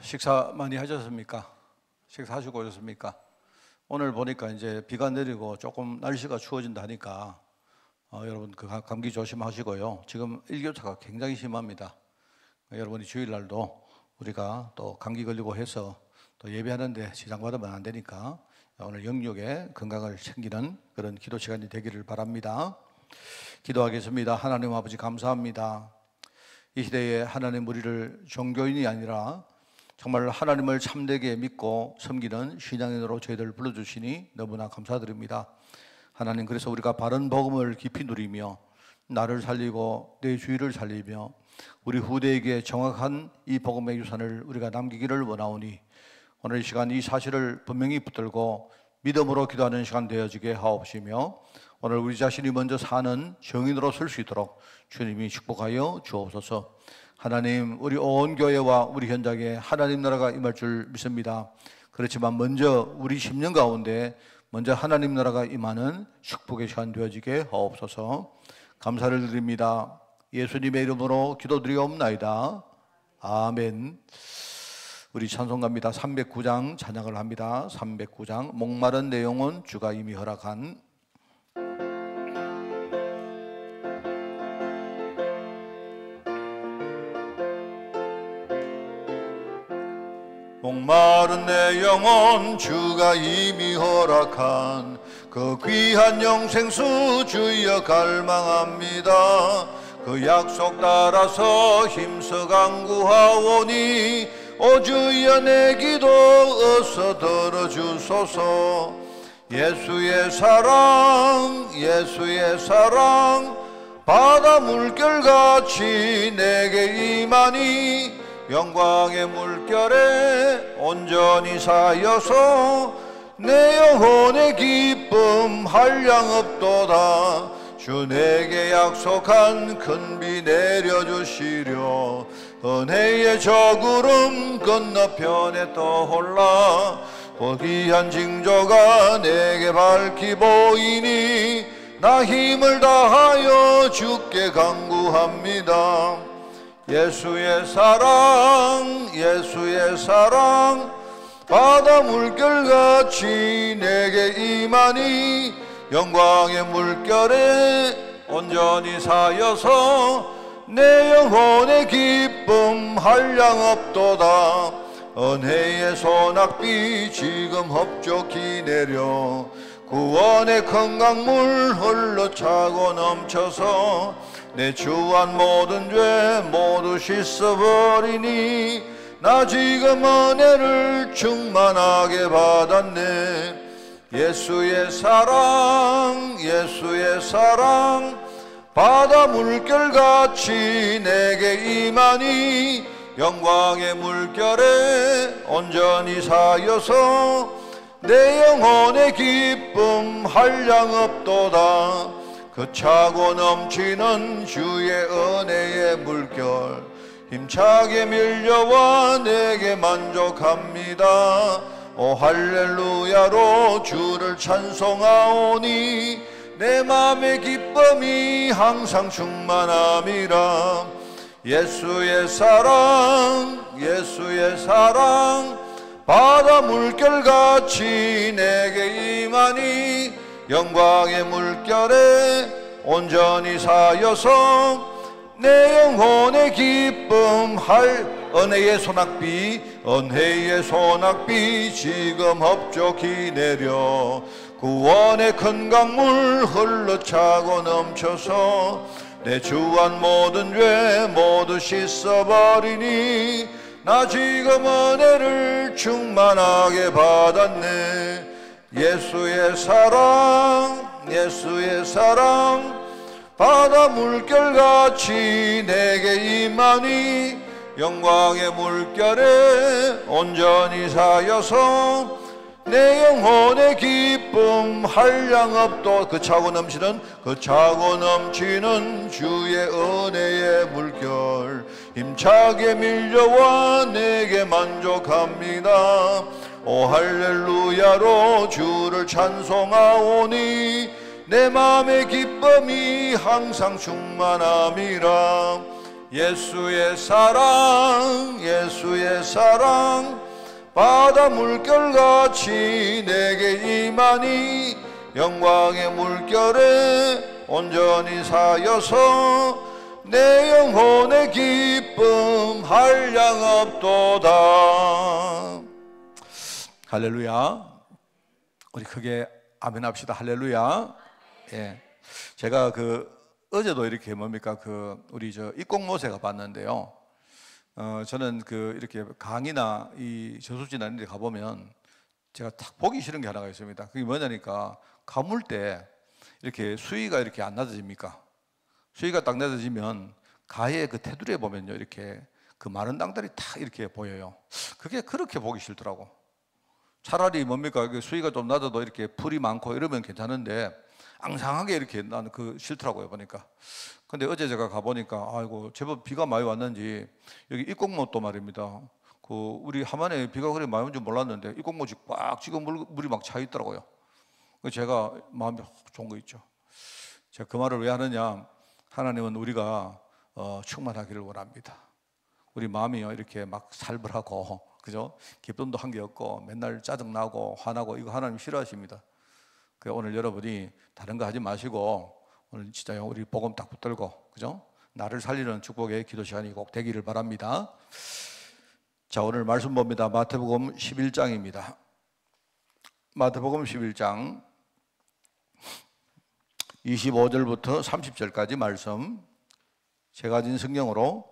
식사 많이 하셨습니까? 식사하시고 오셨습니까? 오늘 보니까 이제 비가 내리고 조금 날씨가 추워진다 하니까 여러분 그 감기 조심하시고요. 지금 일교차가 굉장히 심합니다. 여러분이 주일날도 우리가 또 감기 걸리고 해서 또 예배하는데 지장받으면 안 되니까 오늘 영육의 건강을 챙기는 그런 기도 시간이 되기를 바랍니다. 기도하겠습니다. 하나님 아버지 감사합니다. 이 시대에 하나님 우리를 종교인이 아니라 정말 하나님을 참되게 믿고 섬기는 신앙인으로 저희들 불러주시니 너무나 감사드립니다. 하나님, 그래서 우리가 바른 복음을 깊이 누리며 나를 살리고 내 주위를 살리며 우리 후대에게 정확한 이 복음의 유산을 우리가 남기기를 원하오니 오늘 이 시간 이 사실을 분명히 붙들고 믿음으로 기도하는 시간 되어지게 하옵시며 오늘 우리 자신이 먼저 사는 정인으로 설 수 있도록 주님이 축복하여 주옵소서. 하나님, 우리 온 교회와 우리 현장에 하나님 나라가 임할 줄 믿습니다. 그렇지만 먼저 우리 심령 가운데 먼저 하나님 나라가 임하는 축복의 시간 되어지게 하옵소서. 감사를 드립니다. 예수님의 이름으로 기도드리옵나이다. 아멘. 우리 찬송가입니다. 309장 찬양을 합니다. 309장 목마른 내 영혼 주가 이미 허락한. 목마른 내 영혼 주가 이미 허락한 그 귀한 영생수 주여 갈망합니다. 그 약속 따라서 힘써 간구하오니 오 주여 내 기도 어서 들어주소서. 예수의 사랑 예수의 사랑 바다 물결같이 내게 임하니 영광의 물결에 온전히 사여서 내 영혼의 기쁨 한량 없도다. 주 내게 약속한 큰 비 내려주시려 은혜의 저 구름 건너편에 떠올라 고귀한 징조가 내게 밝히 보이니 나 힘을 다하여 주께 간구합니다. 예수의 사랑 예수의 사랑 바다 물결같이 내게 임하니 영광의 물결에 온전히 사여서 내 영혼의 기쁨 한량 없도다. 은혜의 소낙비 지금 흡족히 내려 구원의 큰 강물 흘러차고 넘쳐서 내 주한 모든 죄 모두 씻어버리니 나 지금 은혜를 충만하게 받았네. 예수의 사랑 예수의 사랑 바다 물결같이 내게 임하니 영광의 물결에 온전히 사여서 내 영혼의 기쁨 한량 없도다. 그 차고 넘치는 주의 은혜의 물결 힘차게 밀려와 내게 만족합니다. 오 할렐루야로 주를 찬송하오니 내 맘의 기쁨이 항상 충만함이라. 예수의 사랑 예수의 사랑 바다 물결같이 내게 임하니 영광의 물결에 온전히 사여서 내 영혼의 기쁨 은혜의 소낙비 은혜의 소낙비 지금 흡족히 내려 구원의 큰 강물 흘러차고 넘쳐서 내 주한 모든 죄 모두 씻어버리니 나 지금 은혜를 충만하게 받았네. 예수의 사랑 예수의 사랑 바다 물결같이 내게 임하니 영광의 물결에 온전히 사여서 내 영혼의 기쁨 한량 없도 그 차고 넘치는 주의 은혜의 물결 힘차게 밀려와 내게 만족합니다. 오 할렐루야로 주를 찬송하오니 내 맘의 기쁨이 항상 충만함이라. 예수의 사랑 예수의 사랑 바다 물결같이 내게 임하니 영광의 물결에 온전히 사여서 내 영혼의 기쁨 한량없도다. 할렐루야. 우리 크게 아멘 합시다. 할렐루야. 예. 제가 어제도 이렇게 뭡니까 우리 입공모세가 봤는데요. 저는 이렇게 강이나 이 저수지나 이런 데 가보면 제가 딱 보기 싫은 게 하나가 있습니다. 그게 뭐냐니까 가물 때 이렇게 수위가 이렇게 안 낮아집니까? 수위가 딱 낮아지면 가의 테두리에 보면요 이렇게 마른 땅들이 딱 이렇게 보여요. 그게 그렇게 보기 싫더라고. 차라리 뭡니까 수위가 좀 낮아도 이렇게 풀이 많고 이러면 괜찮은데 앙상하게 이렇게 나는 싫더라고요 보니까. 근데 어제 제가 가보니까 아이고 제법 비가 많이 왔는지 여기 입공모도 말입니다. 우리 함안에 비가 그렇게 많이 온 줄 몰랐는데 입공모지 꽉 지금 물이 막 차 있더라고요. 제가 마음이 좋은 거 있죠. 제가 그 말을 왜 하느냐, 하나님은 우리가 충만하기를 원합니다. 우리 마음이요 이렇게 막 살벌하고 그죠? 기쁨도 한 게 없고 맨날 짜증나고 화나고 이거 하나님 싫어하십니다. 그래서 오늘 여러분이 다른 거 하지 마시고 오늘 진짜 우리 복음 딱 붙들고 그죠? 나를 살리는 축복의 기도 시간이 꼭 되기를 바랍니다. 자, 오늘 말씀 봅니다. 마태복음 11장입니다. 마태복음 11장 25절부터 30절까지 말씀, 제가 가진 성경으로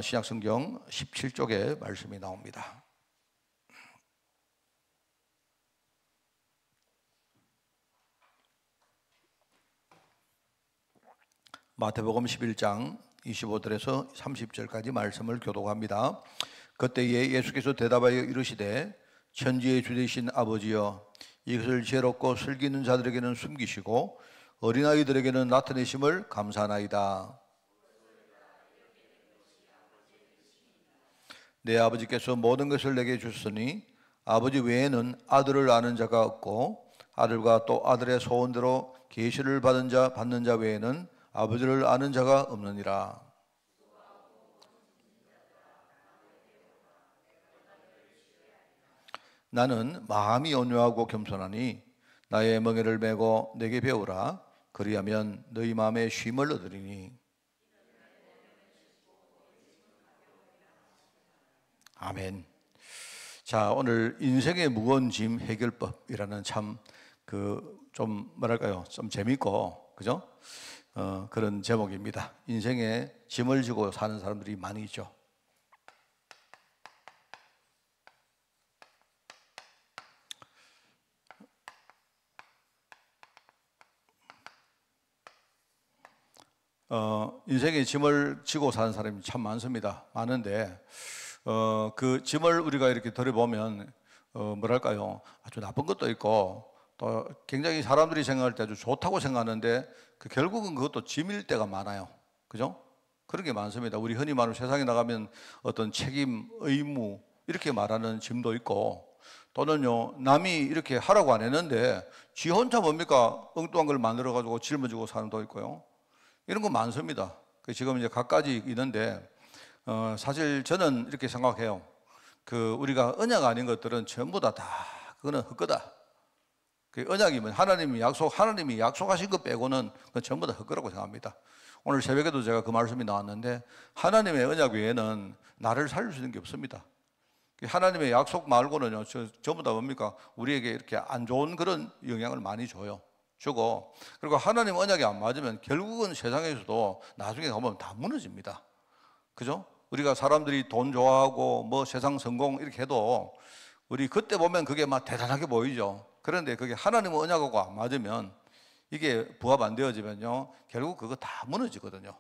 신약성경 17쪽에 말씀이 나옵니다. 마태복음 11장 25절에서 30절까지 말씀을 교독합니다. 그때에 예수께서 대답하여 이르시되 천지의 주 되신 아버지여, 이것을 지혜롭고 슬기 있는 자들에게는 숨기시고 어린아이들에게는 나타내심을 감사하나이다. 내 아버지께서 모든 것을 내게 주셨으니 아버지 외에는 아들을 아는 자가 없고 아들과 또 아들의 소원대로 계시를 받는 자 외에는 아버지를 아는 자가 없느니라. 나는 마음이 온유하고 겸손하니 나의 멍에를 메고 내게 배우라. 그리하면 너희 마음에 쉼을 얻으리니. 아멘. 자, 오늘 인생의 무거운 짐 해결법이라는 참 좀 뭐랄까요, 좀 재밌고 그죠? 그런 제목입니다. 인생에 짐을 지고 사는 사람들이 많이 있죠. 인생의 짐을 지고 사는 사람이 참 많습니다. 많은데 그 짐을 우리가 이렇게 들어보면 뭐랄까요, 아주 나쁜 것도 있고 또 굉장히 사람들이 생각할 때 아주 좋다고 생각하는데 결국은 그것도 짐일 때가 많아요. 그죠? 그런 게 많습니다. 우리 흔히 말하는 세상에 나가면 어떤 책임, 의무 이렇게 말하는 짐도 있고, 또는요 남이 이렇게 하라고 안 했는데 지 혼자 뭡니까 엉뚱한 걸 만들어 가지고 짊어지고 사는 도 있고요. 이런 거 많습니다. 지금 이제 갖가지 있는데 사실 저는 이렇게 생각해요. 우리가 언약 아닌 것들은 전부 다 그거는 헛거다. 언약이면 하나님이 약속하신 것 빼고는 그건 전부 다 헛거라고 생각합니다. 오늘 새벽에도 제가 그 말씀이 나왔는데 하나님의 언약 외에는 나를 살릴 수 있는 게 없습니다. 하나님의 약속 말고는요 전부 다 뭡니까 우리에게 이렇게 안 좋은 그런 영향을 많이 주고, 그리고 하나님 언약이 안 맞으면 결국은 세상에서도 나중에 가보면 다 무너집니다. 그죠? 우리가 사람들이 돈 좋아하고 뭐 세상 성공 이렇게 해도 우리 그때 보면 그게 막 대단하게 보이죠. 그런데 그게 하나님의 언약하고 안 맞으면, 이게 부합 안 되어지면요 결국 그거 다 무너지거든요.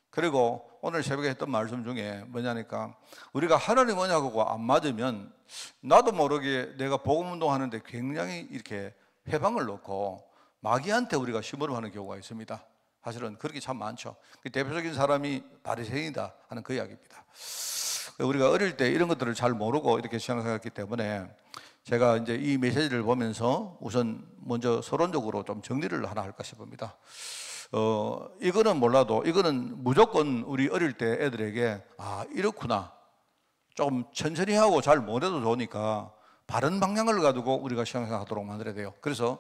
그리고 오늘 새벽에 했던 말씀 중에 뭐냐니까, 우리가 하나님 언약하고 안 맞으면 나도 모르게 내가 복음 운동하는데 굉장히 이렇게 회방을 놓고 마귀한테 우리가 심부름하는 경우가 있습니다. 사실은 그렇게 참 많죠. 대표적인 사람이 바리새인이다 하는 그 이야기입니다. 우리가 어릴 때 이런 것들을 잘 모르고 이렇게 생각했기 때문에 제가 이제 이 메시지를 보면서 우선 먼저 서론적으로 좀 정리를 하나 할까 싶습니다. 이거는 몰라도 이거는 무조건 우리 어릴 때 애들에게 이렇구나. 조금 천천히 하고 잘 못해도 좋으니까 바른 방향을 가지고 우리가 생각하도록 만들어야 돼요. 그래서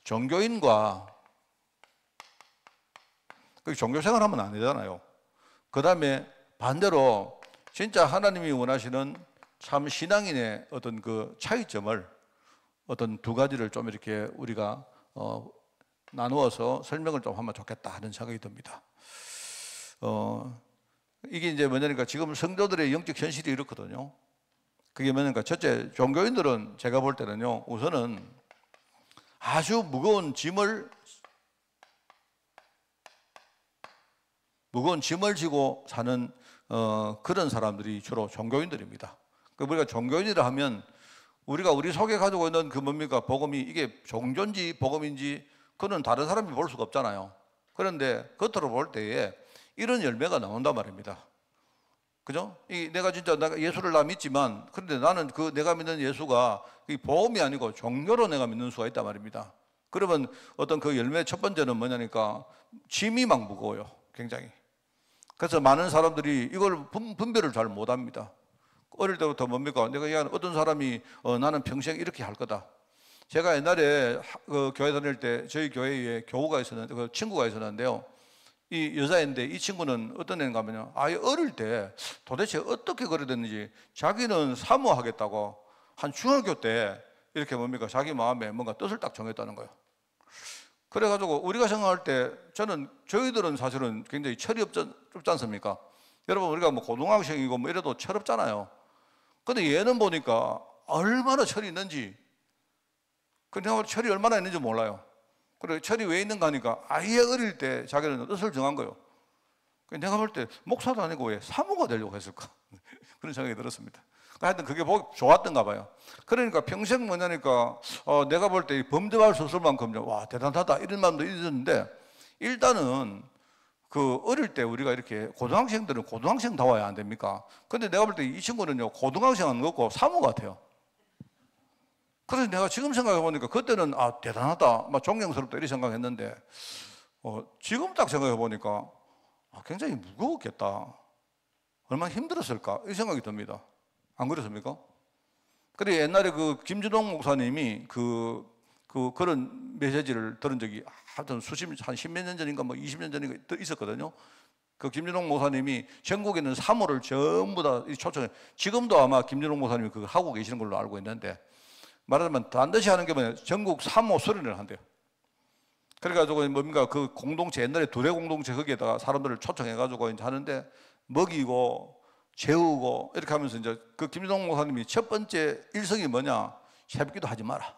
종교인과 종교생활 하면 안 되잖아요. 그 다음에 반대로 진짜 하나님이 원하시는 참 신앙인의 어떤 그 차이점을 어떤 두 가지를 좀 이렇게 우리가 나누어서 설명을 좀 하면 좋겠다 하는 생각이 듭니다. 이게 이제 뭐냐니까 지금 성도들의 영적 현실이 이렇거든요. 그게 뭐냐니까 첫째, 종교인들은 제가 볼 때는요, 우선은 아주 무거운 짐을 지고 사는 그런 사람들이 주로 종교인들입니다. 우리가 종교인이라 하면 우리가 우리 속에 가지고 있는 그 뭡니까? 복음이 이게 종교인지 복음인지 그건 다른 사람이 볼 수가 없잖아요. 그런데 겉으로 볼 때에 이런 열매가 나온단 말입니다. 그죠? 내가 진짜 예수를 나 믿지만, 그런데 나는 그 내가 믿는 예수가 복음이 아니고 종교로 내가 믿는 수가 있단 말입니다. 그러면 어떤 그 열매 첫 번째는 뭐냐니까 짐이 막 무거워요. 굉장히. 그래서 많은 사람들이 이걸 분별을 잘 못합니다. 어릴 때부터 뭡니까? 내가 얘기하는 어떤 사람이 나는 평생 이렇게 할 거다. 제가 옛날에 교회 다닐 때 저희 교회에 교우가 있었는데, 그 친구가 있었는데요. 이 여자인데 이 친구는 어떤 애인가 하면요, 아예 어릴 때 도대체 어떻게 그래 됐는지 자기는 사모하겠다고 한 중학교 때 이렇게 뭡니까? 자기 마음에 뭔가 뜻을 딱 정했다는 거예요. 그래가지고 우리가 생각할 때 저희들은 사실은 굉장히 철이 없지 않습니까? 여러분 우리가 뭐 고등학생이고 뭐 이래도 철없잖아요. 근데 얘는 보니까 얼마나 철이 있는지, 그냥 철이 얼마나 있는지 몰라요. 그래 철이 왜 있는가 하니까 아예 어릴 때 자기는 뜻을 정한 거예요. 내가 볼 때 목사도 아니고 왜 사모가 되려고 했을까? 그런 생각이 들었습니다. 하여튼 그게 보기 좋았던가 봐요. 그러니까 평생 뭐냐니까 내가 볼 때 범접할 수 없을 만큼 와 대단하다 이런 마음도 있었는데, 일단은 그 어릴 때 우리가 이렇게 고등학생들은 고등학생다워야 안 됩니까? 근데 내가 볼 때 이 친구는요 고등학생은 없고 사모 같아요. 그래서 내가 지금 생각해 보니까 그때는 대단하다, 막 존경스럽다 이렇게 생각했는데 지금 딱 생각해 보니까 굉장히 무거웠겠다, 얼마나 힘들었을까 이 생각이 듭니다. 안 그렇습니까? 그래 옛날에 그 김준홍 목사님이 그런 메시지를 들은 적이 하여튼 한 십몇 년 전인가 뭐 20년 전인가 있었거든요. 그 김준홍 목사님이 전국에 있는 사모를 전부 다 초청해. 지금도 아마 김준홍 목사님이 그거 하고 계시는 걸로 알고 있는데, 말하자면 반드시 하는 게 뭐냐, 전국 사모 수련을 한대요. 그래가지고 뭡니까 그 공동체, 옛날에 두레 공동체 거기에다가 사람들을 초청해가지고 이제 하는데 먹이고 재우고 이렇게 하면서 이제 그 김준홍 목사님이 첫 번째 일성이 뭐냐, 새벽기도 하지 마라.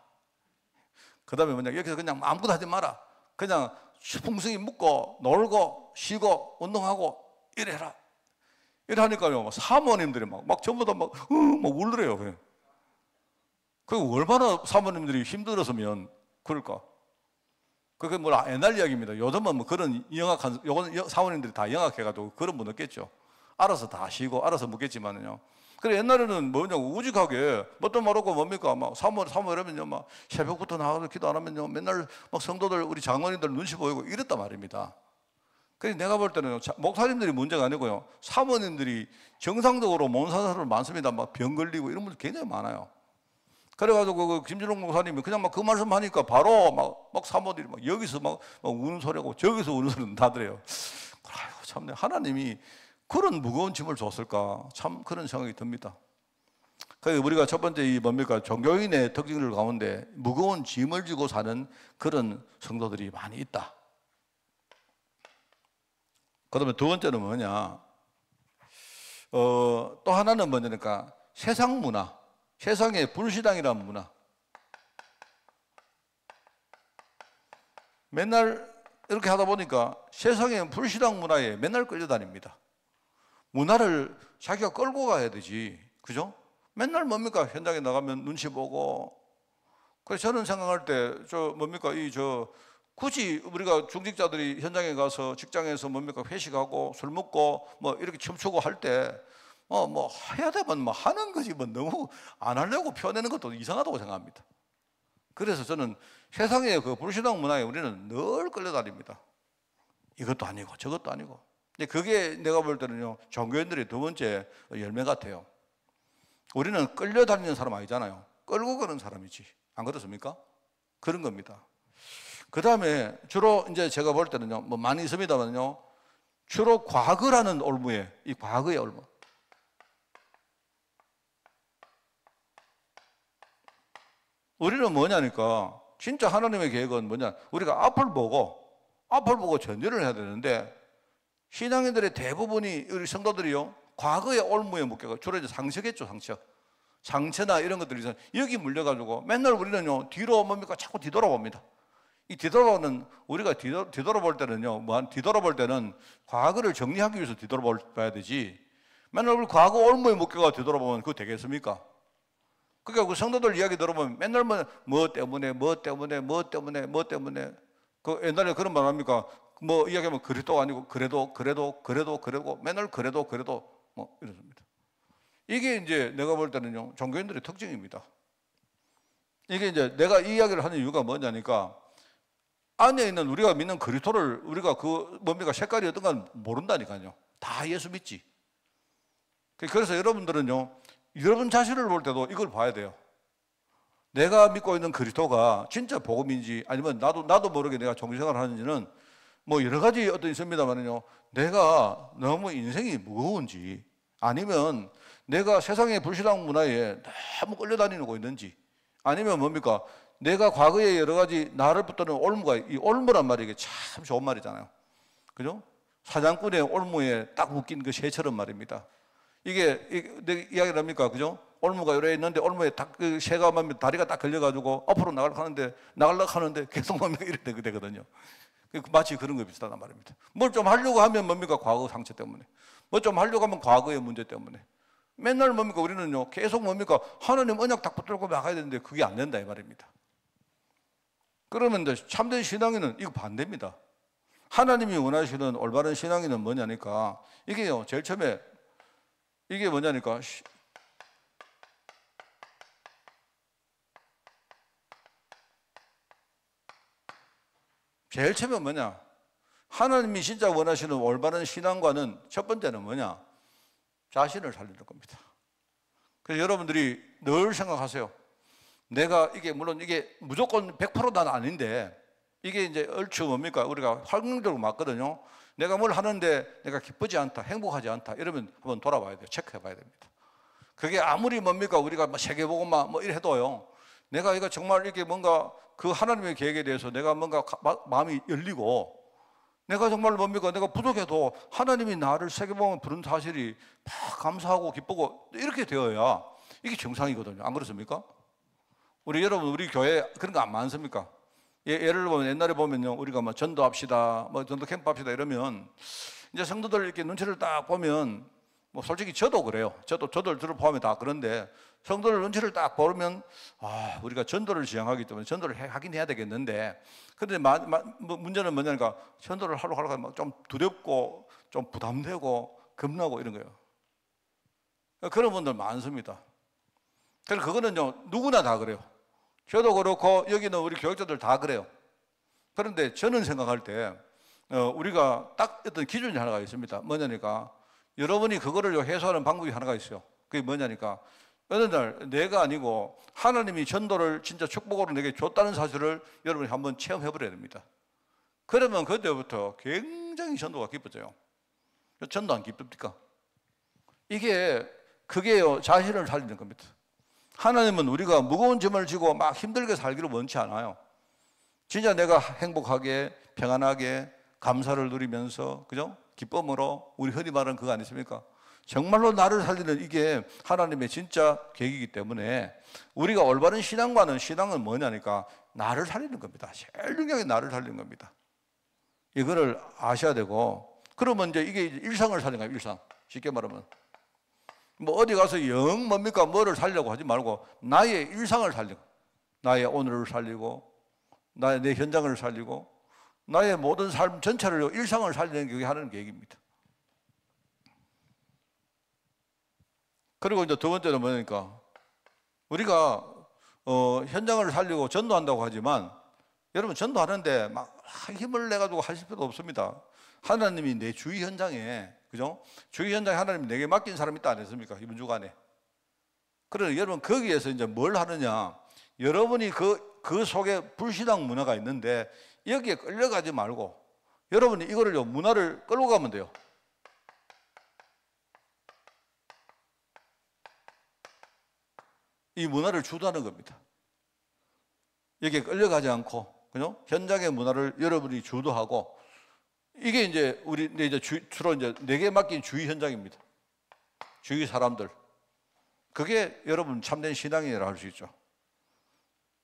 그 다음에 뭐냐, 여기서 그냥 아무것도 하지 마라. 그냥 풍성히 묵고 놀고 쉬고 운동하고 이래라. 이래 하니까요 사모님들이 막 전부 다 막 울더래요. 그 얼마나 사모님들이 힘들었으면 그럴까? 그게 뭐 옛날 이야기입니다. 요즘은 뭐 그런 요건 사모님들이 다 영악해가지고 그런 분 없겠죠. 알아서 다 쉬고 알아서 묵겠지만은요. 그래 옛날에는 뭐냐고 우직하게 뭣도 모르고 뭡니까 막 사모 이러면요 막 새벽부터 나가서 기도 안 하면요 맨날 막 성도들 우리 장로님들 눈치 보이고 이랬단 말입니다. 그래서 내가 볼 때는 목사님들이 문제가 아니고요 사모님들이 정상적으로 못 사는 사람 많습니다. 막 병 걸리고 이런 분들 굉장히 많아요. 그래가지고 그 김준홍 목사님이 그냥 막 그 말씀 하니까 바로 막 사모들이 막 여기서 막 우는 소리하고 저기서 우는 소리는 나더래요. 아이고 참네, 하나님이 그런 무거운 짐을 줬을까, 참 그런 생각이 듭니다. 그래서 우리가 첫 번째 이 뭡니까 종교인의 특징들 가운데 무거운 짐을 지고 사는 그런 성도들이 많이 있다. 그다음에 두 번째는 뭐냐, 또 하나는 뭐냐니까 세상 문화, 세상의 불신앙이라는 문화. 맨날 이렇게 하다 보니까 세상의 불신앙 문화에 맨날 끌려다닙니다. 문화를 자기가 끌고 가야 되지, 그죠? 맨날 뭡니까 현장에 나가면 눈치 보고. 그래서 저는 생각할 때 굳이 우리가 중직자들이 현장에 가서 직장에서 뭡니까 회식하고 술 먹고 뭐 이렇게 춤추고 할 때 뭐 해야 되면 뭐 하는 거지 뭐 너무 안 하려고 표현하는 것도 이상하다고 생각합니다. 그래서 저는 세상의 그 불신앙 문화에 우리는 늘 끌려다닙니다. 이것도 아니고 저것도 아니고. 근데 그게 내가 볼 때는요, 종교인들의 두 번째 열매 같아요. 우리는 끌려다니는 사람 아니잖아요. 끌고 가는 사람이지. 안 그렇습니까? 그런 겁니다. 그 다음에 주로 이제 제가 볼 때는요, 뭐 많이 있습니다만요, 주로 과거라는 올무에, 이 과거의 올무. 우리는 뭐냐니까, 진짜 하나님의 계획은 뭐냐, 우리가 앞을 보고 전진을 해야 되는데, 신앙인들의 대부분이, 우리 성도들이요, 과거의 올무에 묶여가 주로 이제 상처겠죠, 상처나 이런 것들이 있어요. 여기 물려가지고 맨날 우리는요, 뒤로 뭡니까? 자꾸 뒤돌아봅니다. 이 뒤돌아보는, 우리가 뒤돌아볼 때는요, 뒤돌아볼 때는 과거를 정리하기 위해서 뒤돌아봐야 되지, 맨날 우리 과거 올무에 묶여가 뒤돌아보면 그거 되겠습니까? 그러니까 그 성도들 이야기 들어보면 맨날 뭐 때문에 그 옛날에 그런 말 합니까? 뭐 이야기하면 그래도 아니고 그래도 맨날 그래도 뭐 이렇습니다. 이게 이제 내가 볼 때는요, 종교인들의 특징입니다. 이게 이제 내가 이 이야기를 하는 이유가 뭐냐니까, 안에 있는 우리가 믿는 그리스도를 우리가 그 뭡니까 색깔이 어떤 건 모른다니까요. 다 예수 믿지. 그래서 여러분들은요, 여러분 자신을 볼 때도 이걸 봐야 돼요. 내가 믿고 있는 그리스도가 진짜 복음인지, 아니면 나도 모르게 내가 종교생활을 하는지는 뭐 여러 가지 어떤 있습니다만은요, 내가 너무 인생이 무거운지, 아니면 내가 세상의 불신앙 문화에 너무 끌려다니고 있는지, 아니면 뭡니까 내가 과거에 여러 가지 나를 붙드는 올무가, 이 올무란 말이 이게 참 좋은 말이잖아요. 그죠? 사냥꾼의 올무에 딱 묶인 그 새처럼 말입니다. 이게 내 이야기를 합니까? 그죠? 올무가 요래 있는데 올무에 딱 그 새가 다리가 딱 걸려가지고 앞으로 나가려고 하는데 계속 뭡니까 이렇게 되거든요. 마치 그런 거 비슷하단 말입니다. 뭘 좀 하려고 하면 뭡니까? 과거 상처 때문에. 뭐 좀 하려고 하면 과거의 문제 때문에. 맨날 뭡니까? 우리는요, 계속 뭡니까? 하나님 언약 딱 붙들고 나가야 되는데 그게 안 된다 이 말입니다. 그러면 참된 신앙인은 이거 반대입니다. 하나님이 원하시는 올바른 신앙인은 뭐냐니까, 이게요, 제일 처음에 이게 뭐냐니까, 제일 처음에 뭐냐, 하나님이 진짜 원하시는 올바른 신앙과는 첫 번째는 뭐냐, 자신을 살리는 겁니다. 그래서 여러분들이 늘 생각하세요. 내가 물론 이게 무조건 100% 난 아닌데, 이게 이제 얼추 뭡니까? 우리가 활용적으로 맞거든요. 내가 뭘 하는데 내가 기쁘지 않다, 행복하지 않다, 이러면 한번 돌아봐야 돼요. 체크해 봐야 됩니다. 그게 아무리 뭡니까? 우리가 세계복음만 뭐 이래 해도요, 내가 이거 정말 이게 뭔가 그 하나님의 계획에 대해서 내가 뭔가 마음이 열리고, 내가 정말 뭡니까? 내가 부족해도 하나님이 나를 세계복음을 부른 사실이 막 감사하고 기쁘고 이렇게 되어야 이게 정상이거든요. 안 그렇습니까? 여러분, 우리 교회 그런 거 안 많습니까? 예를 들면 옛날에 보면요, 우리가 뭐 전도합시다, 뭐 전도 캠프 합시다 이러면 이제 성도들 이렇게 눈치를 딱 보면, 뭐 솔직히 저도 그래요. 저들 포함해 다 그런데, 성도들 눈치를 딱 보면, 아, 우리가 전도를 지향하기 때문에 전도를 하긴 해야 되겠는데, 근데 문제는 뭐냐니까, 전도를 하러 좀 두렵고 좀 부담되고 겁나고 이런 거예요. 그런 분들 많습니다. 그래서 그거는요, 누구나 다 그래요. 저도 그렇고 여기는 우리 교육자들 다 그래요. 그런데 저는 생각할 때 우리가 딱 어떤 기준이 하나가 있습니다. 뭐냐니까, 여러분이 그거를 해소하는 방법이 하나가 있어요. 그게 뭐냐니까, 어느 날 내가 아니고 하나님이 전도를 진짜 축복으로 내게 줬다는 사실을 여러분이 한번 체험해 버려야 됩니다. 그러면 그때부터 굉장히 전도가 기뻐져요. 전도 안 기쁩니까? 그게요, 자신을 살리는 겁니다. 하나님은 우리가 무거운 짐을 지고 막 힘들게 살기를 원치 않아요. 진짜 내가 행복하게, 평안하게, 감사를 누리면서, 그죠? 기쁨으로, 우리 흔히 말하는 그거 아니십니까? 정말로 나를 살리는 이게 하나님의 진짜 계획이기 때문에, 우리가 올바른 신앙은 뭐냐니까, 나를 살리는 겁니다. 제일 중요한 게 나를 살리는 겁니다. 이거를 아셔야 되고, 그러면 이제 이게 일상을 살리는 거예요, 일상. 쉽게 말하면. 뭐 어디 가서 영 뭡니까? 뭐를 살려고 하지 말고 나의 일상을 살리고, 나의 오늘을 살리고, 내 현장을 살리고, 나의 모든 삶 전체를, 일상을 살리는 게 하는 계획입니다. 그리고 이제 두 번째는 뭐냐니까, 우리가 현장을 살리고 전도한다고 하지만, 여러분 전도하는데 막 힘을 내가지고 하실 필요 없습니다. 하나님이 내 주위 현장에, 그죠? 주위 현장에 하나님이 내게 맡긴 사람이 있다 안 했습니까? 이번 주간에. 그러나 여러분 거기에서 이제 뭘 하느냐? 여러분이 그 속에 불신앙 문화가 있는데 여기에 끌려가지 말고 여러분이 이거를요, 문화를 끌고 가면 돼요. 이 문화를 주도하는 겁니다. 여기에 끌려가지 않고, 그죠? 현장의 문화를 여러분이 주도하고, 이게 이제 이제 주로 이제 내게 맡긴 주위 현장입니다. 주위 사람들. 그게 여러분 참된 신앙이라고 할 수 있죠.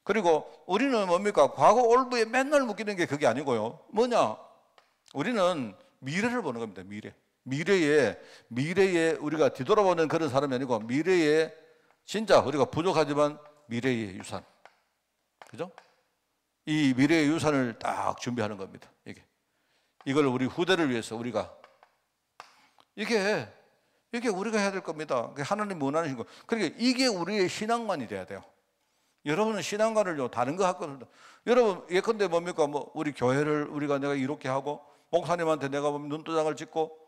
그리고 우리는 뭡니까? 과거 올부에 맨날 묶이는 게 그게 아니고요. 뭐냐? 우리는 미래를 보는 겁니다. 미래에 우리가 뒤돌아보는 그런 사람이 아니고 미래에 진짜 우리가 부족하지만 미래의 유산. 그죠? 이 미래의 유산을 딱 준비하는 겁니다. 이걸 우리 후대를 위해서 우리가 이게 우리가 해야 될 겁니다. 하나님 원하는 거. 그러니까 이게 우리의 신앙관이 돼야 돼요. 여러분은 신앙관을요 다른 거 할 겁니다. 여러분 예컨대 뭡니까? 뭐 우리 교회를 내가 이렇게 하고 목사님한테 내가 눈도장을 찍고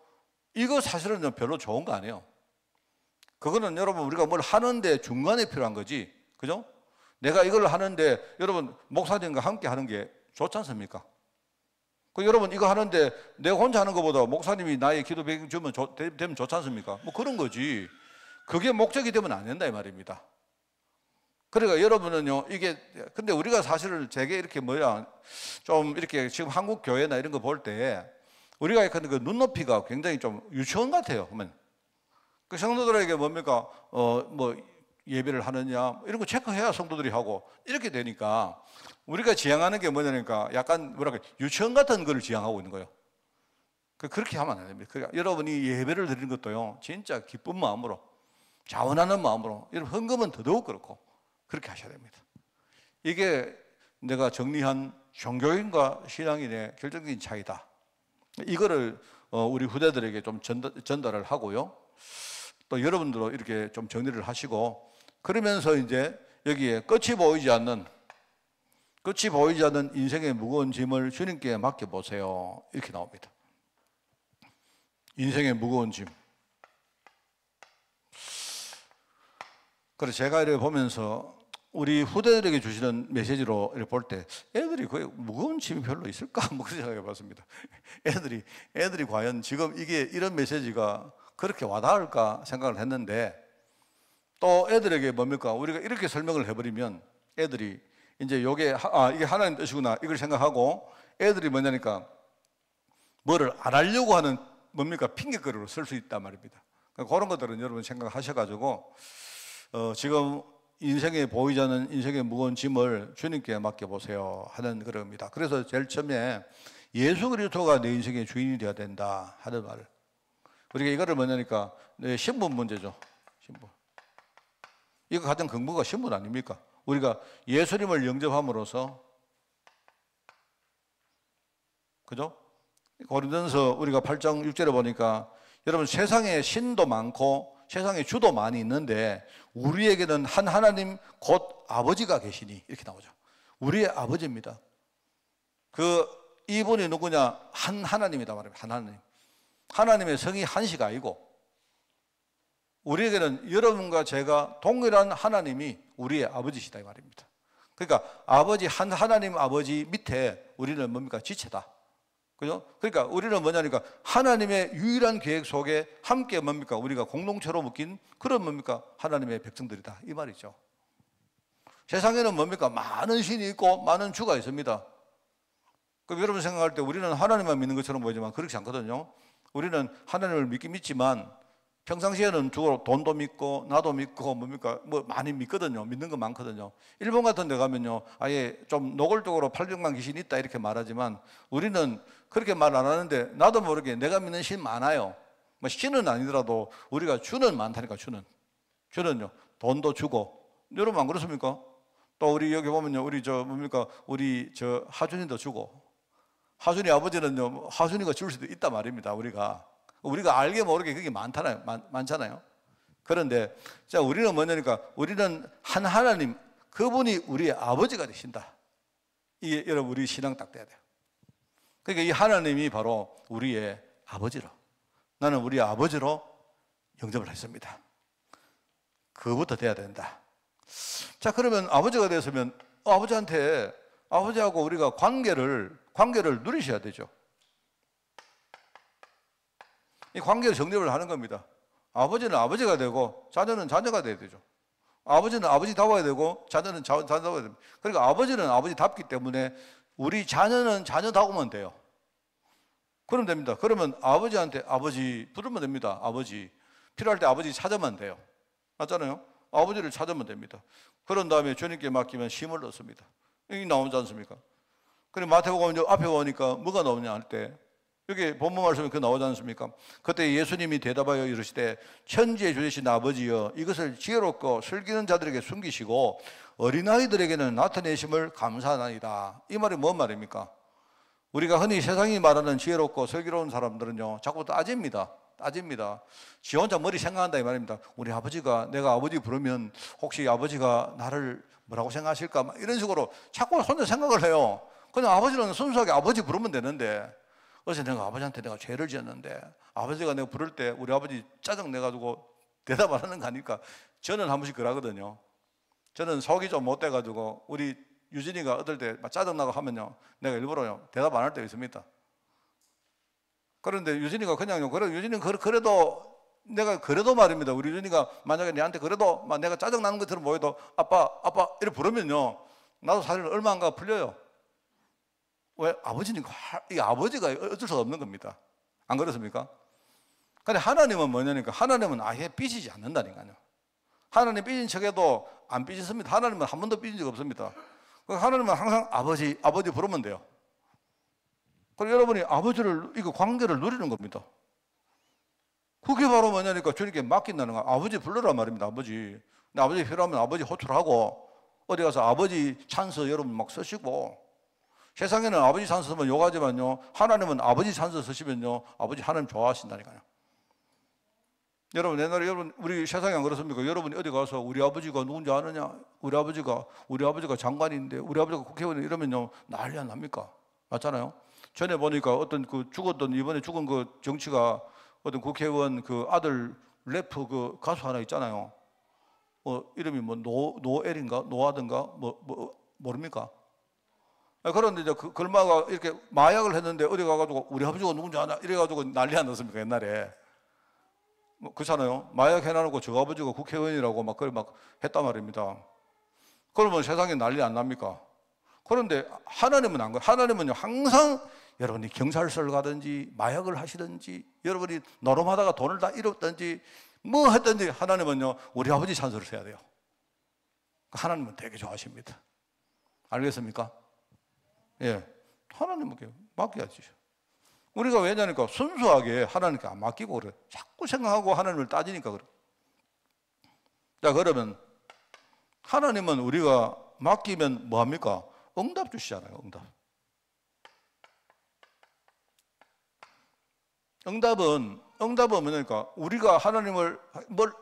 이거 사실은 별로 좋은 거 아니에요. 그거는 여러분 우리가 뭘 하는데 중간에 필요한 거지, 그죠? 내가 이걸 하는데 여러분 목사님과 함께 하는 게 좋지 않습니까? 여러분 이거 하는데 내가 혼자 하는 것보다 목사님이 나의 기도 배경 주면 되면 좋지 않습니까? 뭐 그런 거지. 그게 목적이 되면 안 된다 이 말입니다. 그러니까 여러분은요 근데 우리가 사실은 되게 이렇게 좀 이렇게 지금 한국 교회나 이런 거 볼 때 우리가 그 눈높이가 굉장히 좀 유치원 같아요. 보면 그 성도들에게 뭡니까? 뭐 예배를 하느냐 이런 거 체크해야 성도들이 하고 이렇게 되니까 우리가 지향하는 게 뭐냐니까 약간 유치원 같은 거를 지향하고 있는 거예요. 그렇게 하면 안 됩니다. 그러니까 여러분이 예배를 드리는 것도요 진짜 기쁜 마음으로 자원하는 마음으로, 여러분 헌금은 더더욱 그렇고 그렇게 하셔야 됩니다. 이게 내가 정리한 종교인과 신앙인의 결정적인 차이다. 이거를 우리 후대들에게 좀 전달을 하고요. 또 여러분들도 이렇게 좀 정리를 하시고 그러면서 이제 여기에 끝이 보이지 않는 인생의 무거운 짐을 주님께 맡겨보세요. 이렇게 나옵니다. 인생의 무거운 짐. 그래서 제가 이렇게 보면서 우리 후대들에게 주시는 메시지로 이렇게 볼 때 애들이 거의 무거운 짐이 별로 있을까? 뭐 그런 생각해 봤습니다. 애들이 과연 지금 이런 메시지가 그렇게 와닿을까 생각을 했는데 또 애들에게 뭡니까? 우리가 이렇게 설명을 해버리면 애들이 이제 이게 하나님 뜻이구나 이걸 생각하고 애들이 뭐냐니까 뭐를 안 하려고 하는 뭡니까? 핑계거리로 쓸 수 있단 말입니다. 그런 것들은 여러분 생각하셔가지고 지금 인생에 보이지 않는 인생의 무거운 짐을 주님께 맡겨보세요 하는 그럽니다. 그래서 제일 처음에 예수 그리스도가 내 인생의 주인이 되어야 된다 하는 말을 우리가 이거를 뭐냐니까 신분 문제죠. 신분. 이거 가장 근거가 신분 아닙니까? 우리가 예수님을 영접함으로써 그죠? 고린도전서 우리가 8장 6절에 보니까 여러분 세상에 신도 많고 세상에 주도 많이 있는데 우리에게는 한 하나님 곧 아버지가 계시니 이렇게 나오죠. 우리의 아버지입니다. 이분이 누구냐? 한 하나님이다 말입니다. 한 하나님. 하나님의 성이 한시가 아니고 우리에게는 여러분과 제가 동일한 하나님이 우리의 아버지시다 이 말입니다. 그러니까 한 하나님 아버지 밑에 우리는 뭡니까? 지체다. 그죠? 그러니까 우리는 뭐냐니까 하나님의 유일한 계획 속에 함께 뭡니까? 우리가 공동체로 묶인 그런 뭡니까? 하나님의 백성들이다 이 말이죠. 세상에는 뭡니까? 많은 신이 있고 많은 주가 있습니다. 그럼 여러분 생각할 때 우리는 하나님만 믿는 것처럼 보이지만 그렇지 않거든요. 우리는 하나님을 믿긴 믿지만 평상시에는 주로 돈도 믿고 나도 믿고 뭡니까? 뭐 많이 믿거든요. 믿는 거 많거든요. 일본 같은 데 가면요. 아예 좀 노골적으로 800만 귀신이 있다 이렇게 말하지만 우리는 그렇게 말 안 하는데 나도 모르게 내가 믿는 신 많아요. 뭐 신은 아니더라도 우리가 주는 많다니까 주는요. 돈도 주고. 여러분 안 그렇습니까? 또 우리 여기 보면요. 우리 하준이도 주고. 하준이 아버지는요. 하준이가 줄 수도 있단 말입니다. 우리가 알게 모르게 그게 많잖아요. 그런데 자 우리는 뭐냐니까 우리는 한 하나님 그분이 우리의 아버지가 되신다. 이게 여러분 우리 신앙 딱 돼야 돼요. 그러니까 이 하나님이 바로 우리의 아버지로, 나는 우리 아버지로 영접을 했습니다. 그거부터 돼야 된다. 자, 그러면 아버지가 됐으면 아버지한테, 아버지하고 우리가 관계를 누리셔야 되죠. 이 관계를 정립을 하는 겁니다. 아버지는 아버지가 되고 자녀는 자녀가 돼야 되죠. 아버지는 아버지다워야 되고 자녀는 자녀다워야 됩니다. 그러니까 아버지는 아버지답기 때문에 우리 자녀는 자녀다우면 돼요. 그러면 됩니다. 그러면 아버지한테 아버지 부르면 됩니다. 아버지. 필요할 때 아버지 찾으면 돼요. 맞잖아요? 아버지를 찾으면 됩니다. 그런 다음에 주님께 맡기면 힘을 얻습니다. 여기 나오지 않습니까? 그리고 마태복음 앞에 보니까 뭐가 나오냐 할 때 여기 본문 말씀에 그 나오지 않습니까? 그때 예수님이 대답하여 이르시되 천지에 주신 아버지여 이것을 지혜롭고 슬기는 자들에게 숨기시고 어린아이들에게는 나타내심을 감사하나이다. 이 말이 뭔 말입니까? 우리가 흔히 세상이 말하는 지혜롭고 슬기로운 사람들은요 자꾸 따집니다. 지 혼자 머리 생각한다 이 말입니다. 우리 아버지가, 내가 아버지 부르면 혹시 아버지가 나를 뭐라고 생각하실까 막 이런 식으로 자꾸 혼자 생각을 해요. 그냥 아버지는 순수하게 아버지 부르면 되는데, 어제 내가 아버지한테 내가 죄를 지었는데 아버지가 내가 부를 때 우리 아버지 짜증 내가지고 대답 안 하는 거 아닐까. 저는 한 번씩 그러거든요. 저는 속이 좀 못 돼가지고 우리 유진이가 어떨 때 짜증 나고 하면요 내가 일부러요 대답 안 할 때가 있습니다. 그런데 유진이가 그냥요, 유진이는 그래도 내가 그래도 말입니다. 우리 유진이가 만약에 내한테 그래도 막 내가 짜증 나는 것처럼 보여도 아빠 이렇게 부르면요 나도 사실 얼마 안가 풀려요. 왜? 아버지니까. 이 아버지가 어쩔 수가 없는 겁니다. 안 그렇습니까? 근데 하나님은 뭐냐니까, 하나님은 아예 삐지지 않는다니까요. 하나님 삐진 척해도 안 삐졌습니다. 하나님은 한 번도 삐진 적 없습니다. 하나님은 항상 아버지 부르면 돼요. 그리고 여러분이 아버지를, 이거 관계를 누리는 겁니다. 그게 바로 뭐냐니까 주님께 맡긴다는 거. 아버지 불러라 말입니다. 아버지. 근데 아버지 필요하면 아버지 호출하고 어디 가서 아버지 찬스 여러분 막 쓰시고, 세상에는 아버지 찬스 쓰면 욕하지만요 하나님은 아버지 찬스 쓰시면요 아버지 하나님 좋아하신다니까요. 여러분 옛날에 우리 세상에 안 그렇습니까? 여러분이 어디 가서 우리 아버지가 누군지 아느냐? 우리 아버지가 장관인데, 우리 아버지가 국회의원이 이러면요 난리 안 납니까? 맞잖아요. 전에 보니까 어떤 이번에 죽은 그 정치가 어떤 국회의원 그 아들 래퍼 그 가수 하나 있잖아요. 이름이 뭐 노엘인가 노아든가 모릅니까? 그런데 이제 그 걸마가 이렇게 마약을 했는데 어디 가가지고 우리 아버지가 누군지 아나 이래가지고 난리 안 났습니까? 옛날에 그렇잖아요. 마약 해놔놓고 저 아버지가 국회의원이라고 막 그걸 막 했단 말입니다. 그러면 세상에 난리 안 납니까? 그런데 하나님은 안 그래요. 하나님은요 항상 여러분이 경찰서를 가든지 마약을 하시든지 여러분이 노름하다가 돈을 다 잃었든지 뭐 했든지 하나님은요 우리 아버지 찬스를 써야 돼요. 하나님은 되게 좋아하십니다. 알겠습니까? 예, 하나님께 맡겨야지. 우리가 왜냐니까 순수하게 하나님께 안 맡기고 그래. 자꾸 생각하고 하나님을 따지니까 그래. 자, 그러면 하나님은 우리가 맡기면 뭐 합니까? 응답 주시잖아요. 응답은 뭐냐니까 우리가 하나님을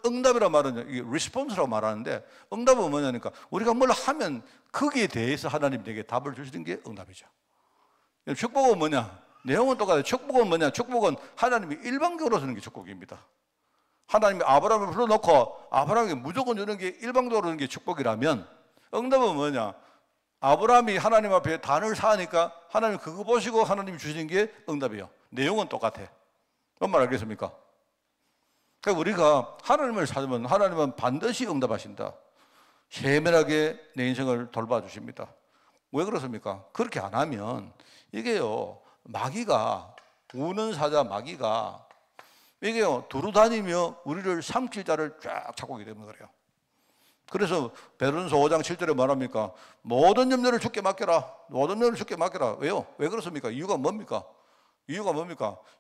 응답이라 말하는 이게 response라고 말하는데, 응답은 뭐냐니까 우리가 뭘 하면 거기에 대해서 하나님에게 답을 주시는 게 응답이죠. 축복은 뭐냐? 내용은 똑같아요. 축복은 뭐냐? 축복은 하나님이 일방적으로 주는 게 축복입니다. 하나님이 아브라함을 불러놓고 아브라함에게 무조건 주는 게 일방적으로 주는 게 축복이라면, 응답은 뭐냐? 아브라함이 하나님 앞에 단을 쌓으니까 하나님 그거 보시고 하나님이 주시는 게 응답이에요. 내용은 똑같아. 뭔 말 알겠습니까? 그러니까 우리가 하나님을 찾으면 하나님은 반드시 응답하신다. 세밀하게 내 인생을 돌봐주십니다. 왜 그렇습니까? 그렇게 안 하면 이게요 마귀가, 우는 사자 마귀가 이게요 두루다니며 우리를 삼킬 자를 쫙 찾고 오기 때문에 그래요. 그래서 베드로전서 5장 7절에 말합니까? 모든 염려를 주께 맡겨라. 모든 염려를 주께 맡겨라. 왜요? 왜 그렇습니까? 이유가 뭡니까?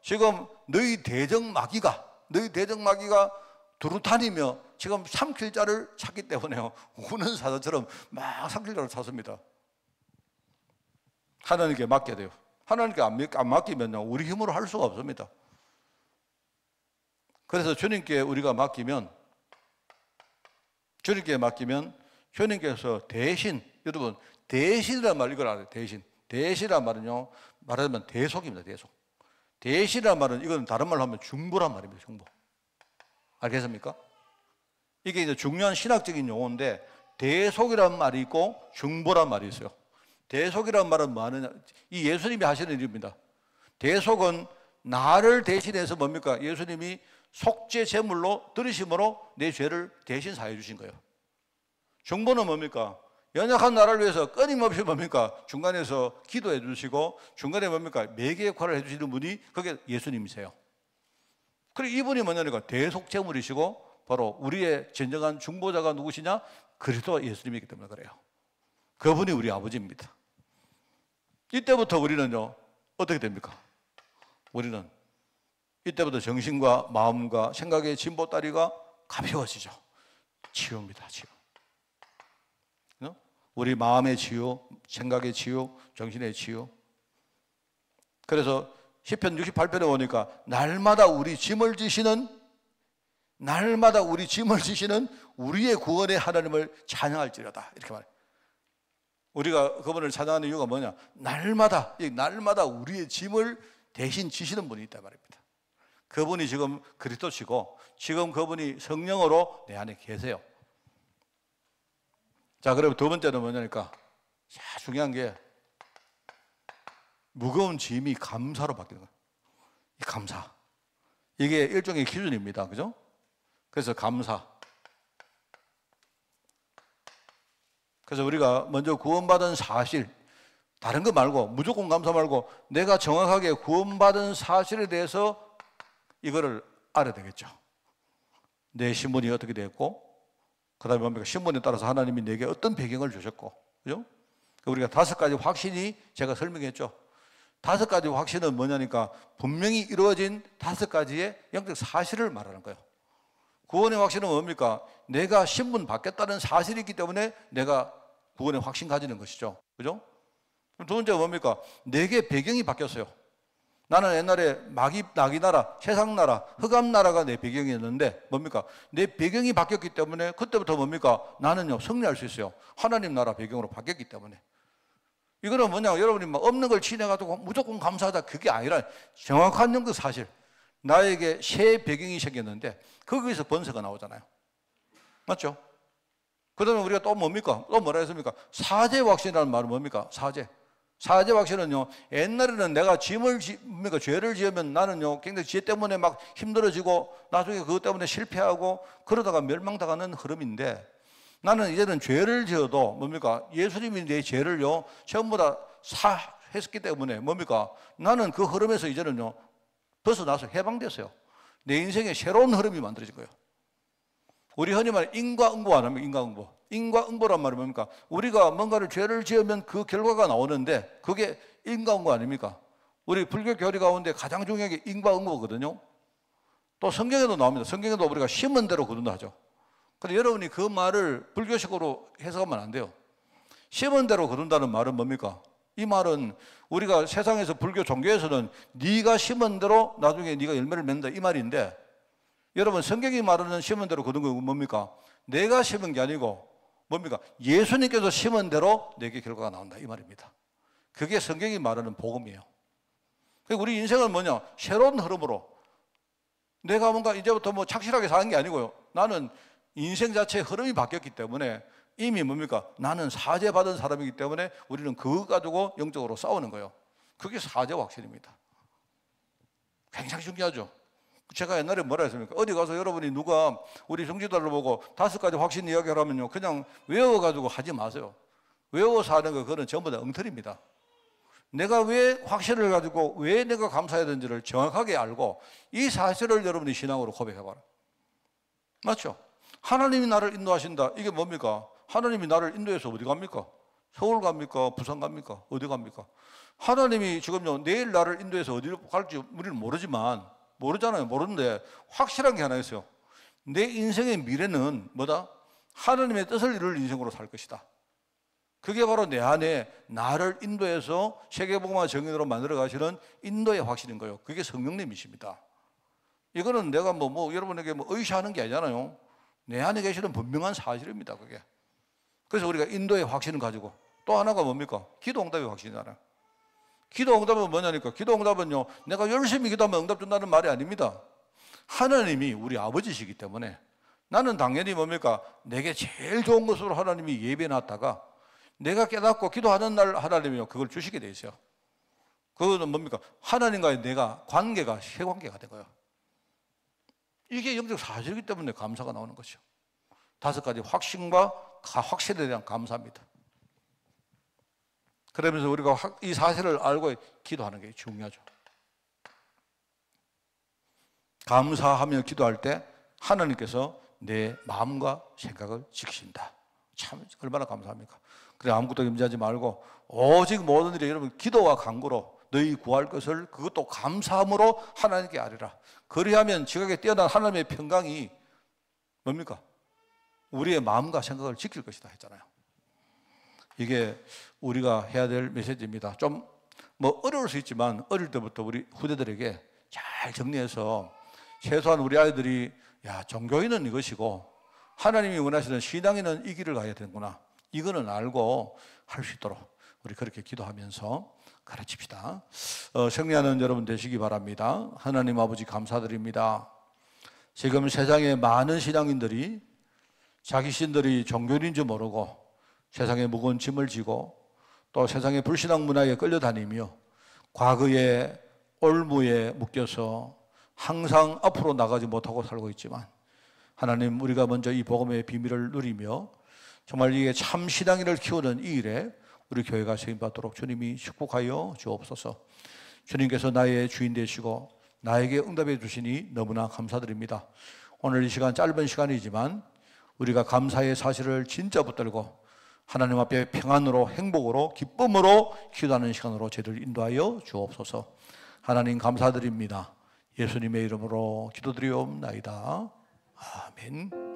지금 너희 대적 마귀가 두루다니며 지금 삼킬 자를 찾기 때문에요 우는 사자처럼 막 삼킬 자를 찾습니다. 하나님께 맡겨야 돼요. 하나님께 안 맡기면요 우리 힘으로 할 수가 없습니다. 그래서 주님께 우리가 맡기면 주님께서 대신, 여러분 대신이란 말 이걸 알아요. 대신이란 말은요 말하자면 대속입니다. 대속. 대신이란 말은 이건 다른 말로 하면 중보란 말입니다. 중보. 알겠습니까? 이게 이제 중요한 신학적인 용어인데 대속이란 말이 있고 중보란 말이 있어요. 대속이란 말은 뭐 하느냐? 이 예수님이 하시는 일입니다. 대속은 나를 대신해서 뭡니까? 예수님이 속죄 제물로 들으심으로 내 죄를 대신 사해 주신 거예요. 중보는 뭡니까? 연약한 나라를 위해서 끊임없이 뭡니까? 중간에서 기도해 주시고 중간에 뭡니까? 매개 역할을 해 주시는 분이 그게 예수님이세요. 그리고 이분이 뭐냐니까 대속 제물이시고 바로 우리의 진정한 중보자가 누구시냐? 그리스도 예수님이기 때문에 그래요. 그분이 우리 아버지입니다. 이때부터 우리는요 어떻게 됩니까? 우리는 이때부터 정신과 마음과 생각의 진보다리가 가벼워지죠. 치유입니다. 치유. 우리 마음의 치유, 생각의 치유, 정신의 치유. 그래서 시편 68편에 보니까 날마다 우리 짐을 지시는 우리의 구원의 하나님을 찬양할지로다 이렇게 말해요. 우리가 그분을 찬양하는 이유가 뭐냐? 날마다 우리의 짐을 대신 지시는 분이 있단 말입니다. 그분이 지금 그리스도시고 지금 그분이 성령으로 내 안에 계세요. 자, 그럼 두 번째는 뭐냐니까 중요한 게 무거운 짐이 감사로 바뀌는 거예요. 이 감사. 이게 일종의 기준입니다. 그죠? 그래서 감사. 그래서 우리가 먼저 구원받은 사실, 다른 거 말고 무조건 감사 말고 내가 정확하게 구원받은 사실에 대해서 이거를 알아야 되겠죠. 내 신분이 어떻게 됐고 그 다음에 뭡니까? 신분에 따라서 하나님이 내게 어떤 배경을 주셨고, 그죠? 우리가 5가지 확신이 제가 설명했죠. 5가지 확신은 뭐냐니까 분명히 이루어진 5가지의 영적 사실을 말하는 거예요. 구원의 확신은 뭡니까? 내가 신분 바뀌었다는 사실이 있기 때문에 내가 구원의 확신 가지는 것이죠. 그죠? 두 번째가 뭡니까? 내게 배경이 바뀌었어요. 나는 옛날에 나기 나라, 세상 나라, 흑암 나라가 내 배경이었는데 뭡니까? 내 배경이 바뀌었기 때문에 그때부터 뭡니까? 나는요 승리할 수 있어요. 하나님 나라 배경으로 바뀌었기 때문에. 이거는 뭐냐? 여러분이 막 없는 걸 치내가지고 무조건 감사하다 그게 아니라 정확한 영적 사실. 나에게 새 배경이 생겼는데 거기서 번세가 나오잖아요. 맞죠? 그 다음에 우리가 또 뭡니까? 또 뭐라 했습니까? 사죄 확신이라는 말은 뭡니까? 사죄 확신은요, 옛날에는 내가 죄를 지으면 나는요, 굉장히 죄 때문에 막 힘들어지고 나중에 그것 때문에 실패하고 그러다가 멸망당하는 흐름인데 나는 이제는 죄를 지어도 뭡니까? 예수님이 내 죄를요, 전부 다 사했기 때문에 뭡니까? 나는 그 흐름에서 이제는요, 벗어나서 해방됐어요. 내 인생에 새로운 흐름이 만들어진 거예요. 우리 흔히 말해 인과응보 안 합니까? 인과응보. 인과응보란 말이 뭡니까? 우리가 뭔가를 죄를 지으면 그 결과가 나오는데 그게 인과응보 아닙니까? 우리 불교 교리 가운데 가장 중요한 게 인과응보거든요. 또 성경에도 나옵니다. 성경에도 우리가 심은 대로 거둔다 하죠. 근데 여러분이 그 말을 불교식으로 해석하면 안 돼요. 심은 대로 거둔다는 말은 뭡니까? 이 말은 우리가 세상에서 불교 종교에서는 네가 심은 대로 나중에 네가 열매를 맺는다 이 말인데 여러분 성경이 말하는 심은 대로 거둔 건 뭡니까? 내가 심은 게 아니고 뭡니까? 예수님께서 심은 대로 내게 결과가 나온다 이 말입니다. 그게 성경이 말하는 복음이에요. 우리 인생은 뭐냐? 새로운 흐름으로 내가 뭔가 이제부터 뭐 착실하게 사는 게 아니고요. 나는 인생 자체의 흐름이 바뀌었기 때문에 이미 뭡니까? 나는 사죄받은 사람이기 때문에 우리는 그거 가지고 영적으로 싸우는 거예요. 그게 사죄 확신입니다. 굉장히 중요하죠. 제가 옛날에 뭐라 했습니까? 어디 가서 여러분이 누가 우리 성지도를 보고 5가지 확신 이야기를 하면요, 그냥 외워가지고 하지 마세요. 외워서 하는 거 그거는 전부 다 엉터리입니다. 내가 왜 확신을 가지고 왜 내가 감사해야 되는지를 정확하게 알고 이 사실을 여러분이 신앙으로 고백해봐라. 맞죠? 하나님이 나를 인도하신다. 이게 뭡니까? 하나님이 나를 인도해서 어디 갑니까? 서울 갑니까? 부산 갑니까? 어디 갑니까? 하나님이 지금요, 내일 나를 인도해서 어디로 갈지 우리는 모르잖아요. 모르는데 확실한 게 하나 있어요. 내 인생의 미래는 뭐다? 하나님의 뜻을 이룰 인생으로 살 것이다. 그게 바로 내 안에 나를 인도해서 세계복음화 정인으로 만들어 가시는 인도의 확신인 거예요. 그게 성령님이십니다. 이거는 내가 여러분에게 의시하는 게 아니잖아요. 내 안에 계시는 분명한 사실입니다. 그게. 그래서 우리가 인도의 확신을 가지고 또 하나가 뭡니까? 기도 응답의 확신이잖아요. 기도 응답은 뭐냐니까. 기도 응답은요, 내가 열심히 기도하면 응답 준다는 말이 아닙니다. 하나님이 우리 아버지시기 때문에 나는 당연히 뭡니까? 내게 제일 좋은 것으로 하나님이 예배해놨다가 내가 깨닫고 기도하는 날 하나님이 그걸 주시게 돼 있어요. 그거는 뭡니까? 하나님과의 내가 관계가 새 관계가 된 거예요. 이게 영적 사실이기 때문에 감사가 나오는 것이죠. 5가지 확신과 확실에 대한 감사입니다. 그러면서 우리가 이 사실을 알고 기도하는 게 중요하죠. 감사하며 기도할 때 하나님께서 내 마음과 생각을 지키신다. 참 얼마나 감사합니까? 그래 아무것도 염려하지 말고 오직 모든 일에 여러분 기도와 간구로 너희 구할 것을 그것도 감사함으로 하나님께 아뢰라. 그리하면 지각에 뛰어난 하나님의 평강이 뭡니까? 우리의 마음과 생각을 지킬 것이다 했잖아요. 이게 우리가 해야 될 메시지입니다. 좀 어려울 수 있지만 어릴 때부터 우리 후대들에게 잘 정리해서 최소한 우리 아이들이 종교인은 이것이고 하나님이 원하시는 신앙인은 이 길을 가야 되는구나. 이거는 알고 할 수 있도록 우리 그렇게 기도하면서 가르칩시다. 승리하는 여러분 되시기 바랍니다. 하나님 아버지 감사드립니다. 지금 세상에 많은 신앙인들이 자기 신들이 종교인인 줄 모르고 세상에 무거운 짐을 지고 또 세상의 불신앙 문화에 끌려다니며 과거의 올무에 묶여서 항상 앞으로 나가지 못하고 살고 있지만 하나님 우리가 먼저 이 복음의 비밀을 누리며 정말 이게 참 신앙인을 키우는 이 일에 우리 교회가 세임받도록 주님이 축복하여 주옵소서. 주님께서 나의 주인 되시고 나에게 응답해 주시니 너무나 감사드립니다. 오늘 이 시간 짧은 시간이지만 우리가 감사의 사실을 진짜 붙들고 하나님 앞에 평안으로 행복으로 기쁨으로 기도하는 시간으로 저희를 인도하여 주옵소서. 하나님 감사드립니다. 예수님의 이름으로 기도드리옵나이다. 아멘.